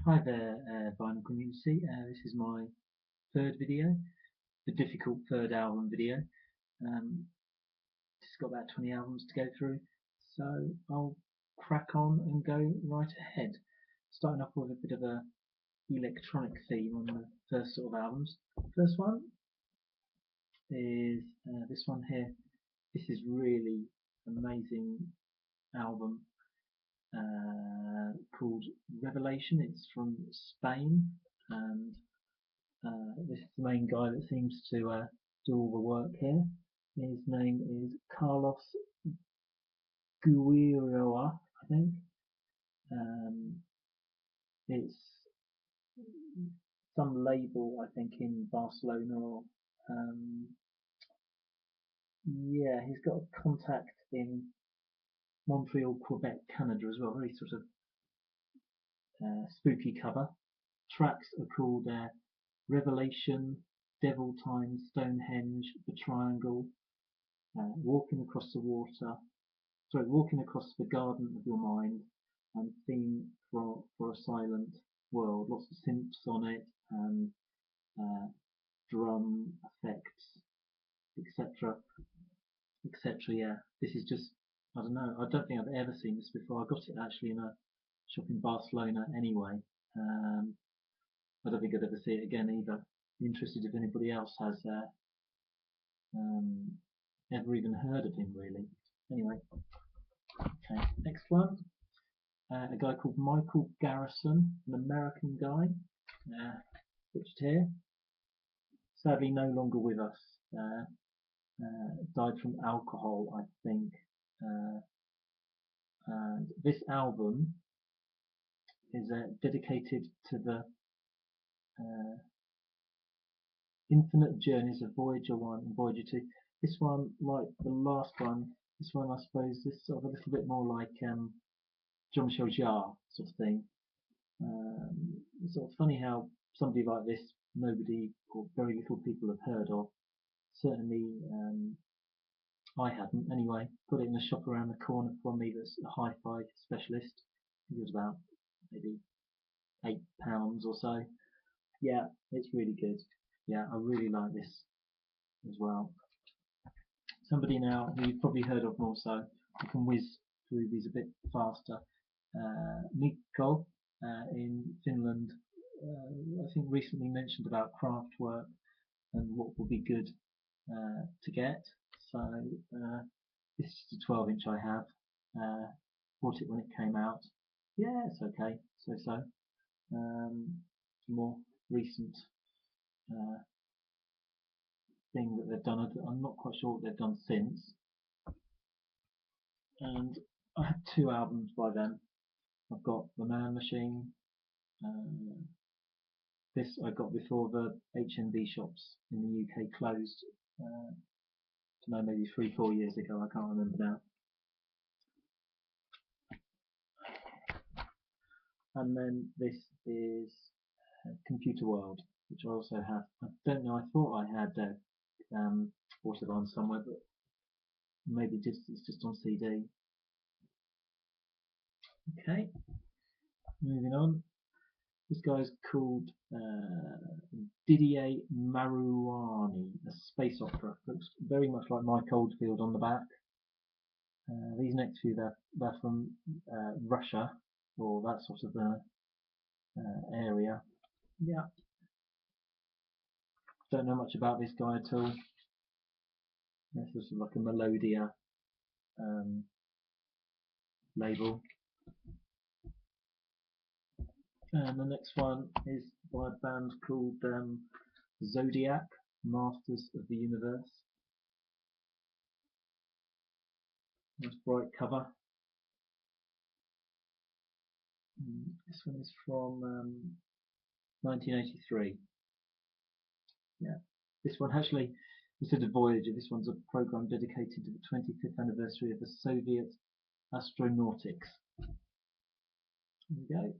Hi there, vinyl community. This is my third video, the difficult third album video. Just got about 20 albums to go through, so I'll crack on and go right ahead. Starting off with a bit of a electronic theme on the first sort of albums. First one is this one here. This is really amazing album. Called Revelation. It's from Spain, and this is the main guy that seems to do all the work here. His name is Carlos Guiroa, I think. It's some label, I think, in Barcelona, or yeah, he's got a contact in Montreal, Quebec, Canada as well. Very sort of spooky cover. Tracks are called Revelation, Devil Time, Stonehenge, The Triangle, Walking Across the Water, Walking Across the Garden of Your Mind, and Theme for a Silent World. Lots of synths on it, and drum effects, etc. etc. Yeah, this is just, I don't know, I don't think I've ever seen this before. I got it actually in a shop in Barcelona anyway. I don't think I'd ever see it again either. Interested if anybody else has ever even heard of him, really. Anyway, okay, next one. A guy called Michael Garrison, an American guy, pictured here. Sadly, no longer with us. Died from alcohol, I think. And this album is dedicated to the Infinite Journeys of Voyager 1 and Voyager 2. This one, like the last one, this one I suppose is sort of a little bit more like Jean-Michel Jarre sort of thing. It's sort of funny how somebody like this nobody or very little people have heard of. Certainly I hadn't. Anyway, got it in a shop around the corner from me that's a hi-fi specialist. It was about maybe £8 or so. Yeah, it's really good. Yeah, I really like this as well. Somebody now who you've probably heard of more, so I can whiz through these a bit faster. Mikko in Finland, I think recently mentioned about Kraftwerk and what would be good to get. So this is the 12-inch I have. Bought it when it came out. Yeah, it's okay. So. More recent thing that they've done. I'm not quite sure what they've done since. And I have 2 albums by them. I've got The Man Machine. This I got before the HMV shops in the UK closed. I don't know, maybe 3-4 years ago. I can't remember now. And then this is Computer World, which I also have. I don't know. I thought I had bought it on somewhere, but maybe it's just on CD. Okay, moving on. This guy's called Didier Marouani, a space opera. Looks very much like Mike Oldfield on the back. These next few, they're from Russia, or that sort of area. Yeah. Don't know much about this guy at all. This is like a Melodia label. And the next one is by a band called Zodiac, Masters of the Universe. Nice bright cover. This one is from 1983. Yeah, this one actually, instead of Voyager, this one's a program dedicated to the 25th anniversary of the Soviet astronautics. There we go.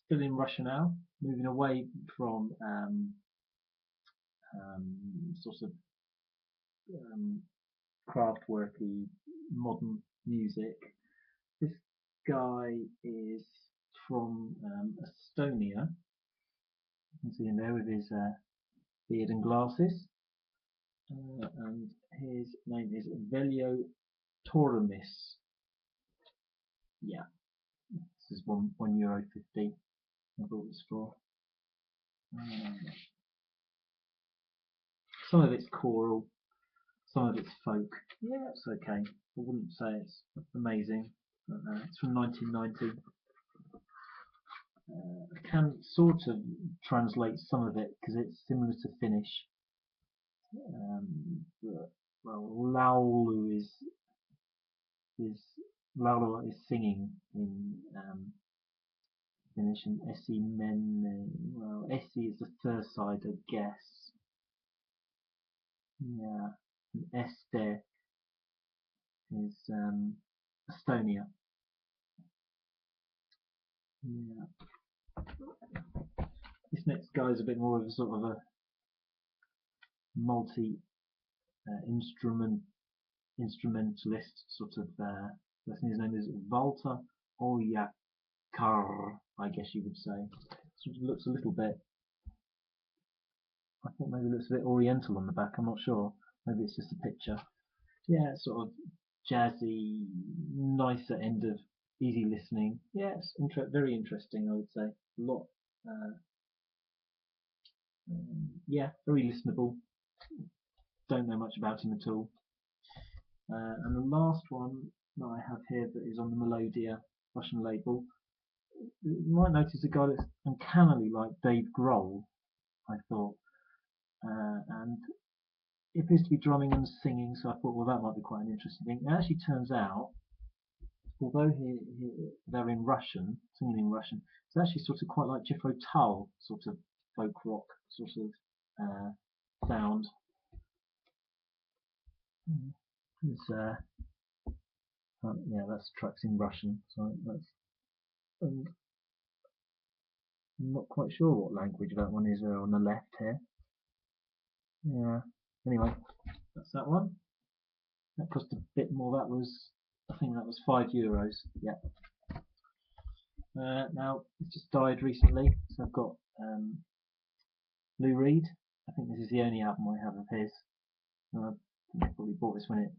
Still in Russia now, moving away from sort of Kraftwerky modern music. This guy is from Estonia. You can see him there with his beard and glasses. And his name is Veljo Tormis. Yeah, this is €1.50. I bought this for. Some of it's choral, some of it's folk. Yeah, it's okay. I wouldn't say it's amazing. It's from 1990. I can sort of translate some of it because it's similar to Finnish. But, well, laulu is singing in Finnish, and esimenne. Well, esi is the first side, I guess. Yeah, and este is Estonia. Yeah. This next guy is a bit more of a sort of a instrumentalist sort of person. His name is Walter Ojakaari, I guess you would say. Sort of looks a little bit, I thought maybe it looks a bit oriental on the back, I'm not sure. Maybe it's just a picture. Yeah, sort of jazzy, nicer end of easy listening. Yeah, it's very interesting, I would say. A lot. Yeah, very listenable. Don't know much about him at all. And the last one that I have here that is on the Melodia Russian label, you might notice a guy that's uncannily like Dave Grohl, I thought. And it appears to be drumming and singing, so I thought, well, that might be quite an interesting thing. It actually turns out, although they're in Russian, singing in Russian, it's actually sort of quite like Jethro Tull sort of folk rock sort of sound. Yeah, that's tracks in Russian, so that's. I'm not quite sure what language that one is on the left here. Yeah. Anyway, that's that one. That cost a bit more. I think that was €5. Yeah. Now it's just died recently, so I've got Lou Reed. I think this is the only album I have of his. I probably bought this when it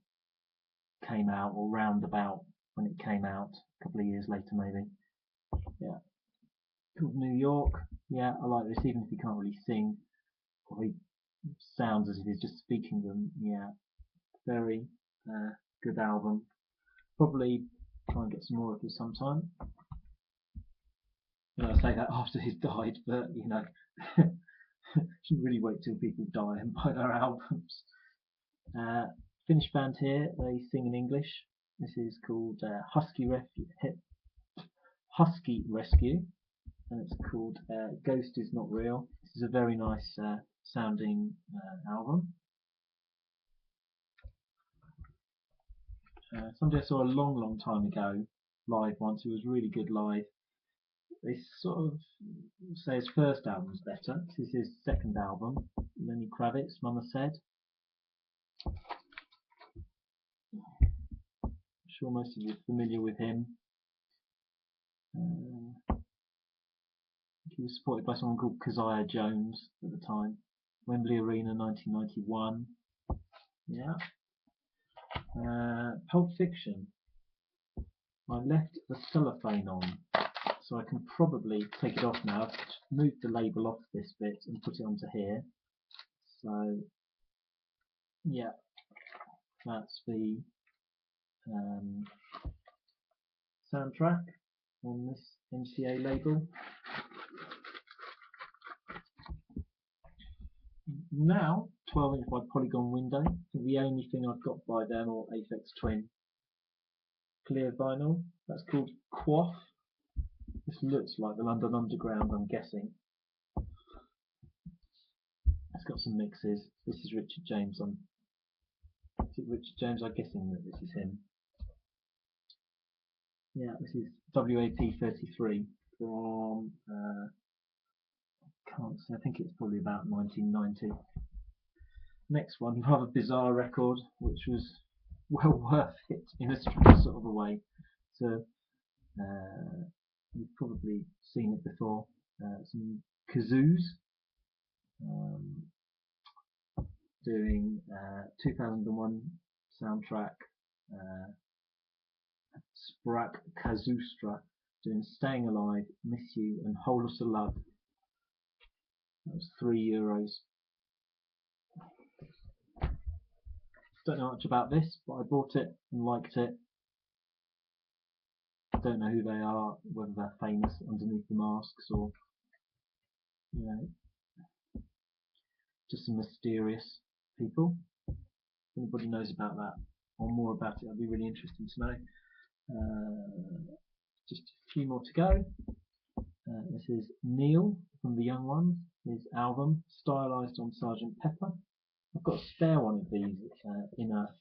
came out, or round about when it came out, a couple of years later maybe. Yeah. Called New York. Yeah, I like this, even if he can't really sing, or he sounds as if he's just speaking them. Yeah, very good album. Probably try and get some more of this sometime. I say that after he's died, but you know, shouldn't really wait till people die and buy their albums. Finnish band here, they sing in English. This is called Husky Rescue, and it's called Ghost Is Not Real. This is a very nice sounding album. Somebody I saw a long time ago live once, who was really good live. They sort of say his first album's better. This is his second album, Lenny Kravitz, Mama Said. I'm sure most of you are familiar with him. He was supported by someone called Keziah Jones at the time. Wembley Arena 1991. Yeah. Pulp Fiction. I left the cellophane on, so I can probably take it off now. I've moved the label off this bit and put it onto here. So, yeah, that's the soundtrack on this MCA label. Now, 12-inch by Polygon Window. The only thing I've got by them, or Aphex Twin. Clear vinyl. That's called Quaff. This looks like the London Underground, I'm guessing. It's got some mixes. This is Richard James. Is it Richard James? I'm guessing that this is him. Yeah, this is WAP 33 from, can't say, I think it's probably about 1990. Next one, rather bizarre record, which was well worth it in a sort of a way. So You've probably seen it before. Some kazoos, doing 2001 soundtrack, City Kazoo Orchestra, doing Staying Alive, Miss You and Whole Lotta Love. That was €3. Don't know much about this, but I bought it and liked it. Don't know who they are, whether they're famous underneath the masks or, you know, just some mysterious people. If anybody knows about that or more about it, that'd be really interesting to know. Just a few more to go. This is Neil from the Young Ones, his album Stylized on Sgt. Pepper. I've got a spare one of these inner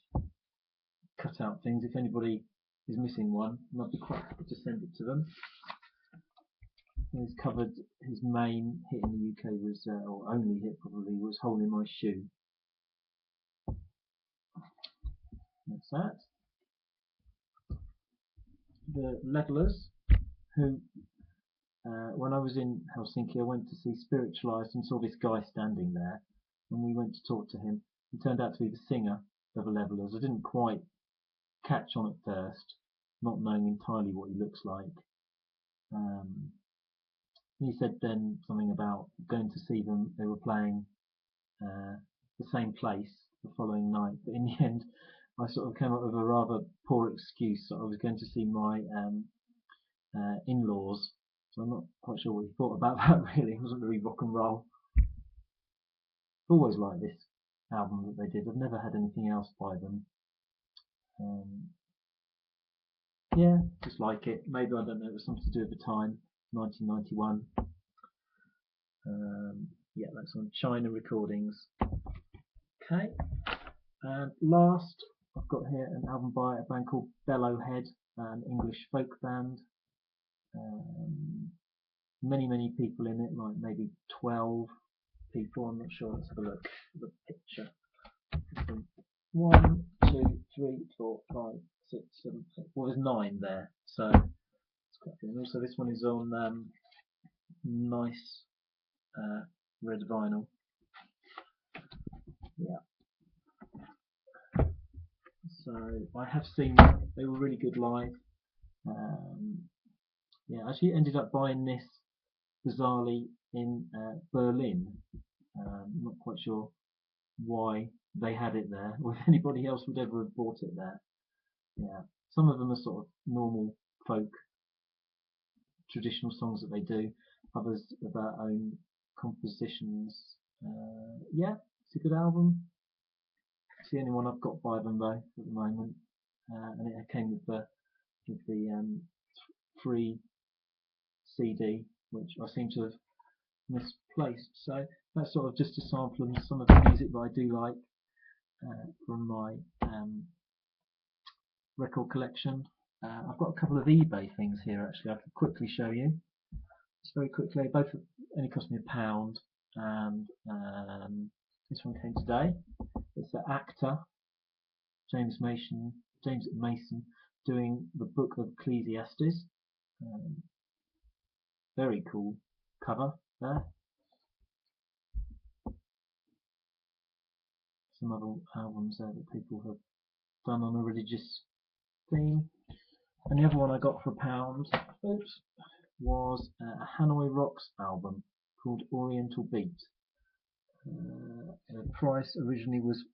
cutout things. If anybody is missing one, I'd be quite happy to send it to them. He's covered, his main hit in the UK was, or only hit probably, was Hole in My Shoe. That's that. The Levelers, who, when I was in Helsinki, I went to see Spiritualized and saw this guy standing there. And we went to talk to him. He turned out to be the singer of the Levelers. I didn't quite catch on at first, not knowing entirely what he looks like. He said then something about going to see them. They were playing the same place the following night, but in the end I sort of came up with a rather poor excuse that I was going to see my in-laws, so I'm not quite sure what he thought about that really. It wasn't really rock and roll. I've always liked this album that they did. I've never had anything else by them. Yeah, just like it. Maybe, I don't know, it was something to do with the time, 1991. Yeah, that's on China Recordings. Okay, and last I've got here an album by a band called Bellowhead, an English folk band. Many people in it, like maybe 12 people, I'm not sure. Let's have a look at the picture. 1, 2, 3, 4, 5, 6, 7, 8. Well, there's 9 there, so it's quite good. And also this one is on nice red vinyl. Yeah. So I have seen them. They were really good live. Yeah, I actually ended up buying this bizarrely in Berlin. Not quite sure why they had it there, or if anybody else would ever have bought it there. Yeah, some of them are sort of normal folk, traditional songs that they do. Others are their own compositions. Yeah, it's a good album. It's the only one I've got by them though at the moment, and it came with the free CD, which I seem to have misplaced. So that's sort of just a sample of some of the music that I do like from my record collection. I've got a couple of eBay things here actually I could quickly show you. Just very quickly, both only cost me £1, and this one came today. It's an actor, James Mason, doing the Book of Ecclesiastes. Very cool cover there. Some other albums there that people have done on a religious theme. And the other one I got for £1, was a Hanoi Rocks album called Oriental Beat. The price originally was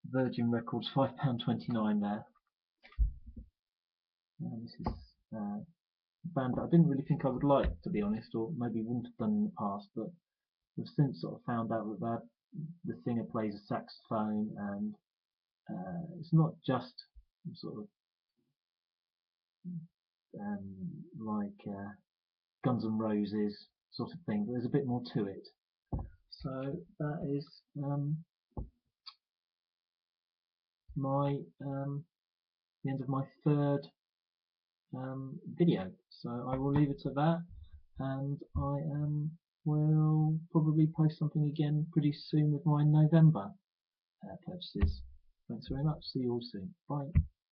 Virgin Records £5.29 there. And this is a band that I didn't really think I would like, to be honest, or maybe wouldn't have done in the past, but we've since sort of found out that the singer plays a saxophone, and it's not just sort of like Guns N' Roses sort of thing, but there's a bit more to it. So that is the end of my third video. So I will leave it at that, and I will probably post something again pretty soon with my November purchases. Thanks very much. See you all soon. Bye.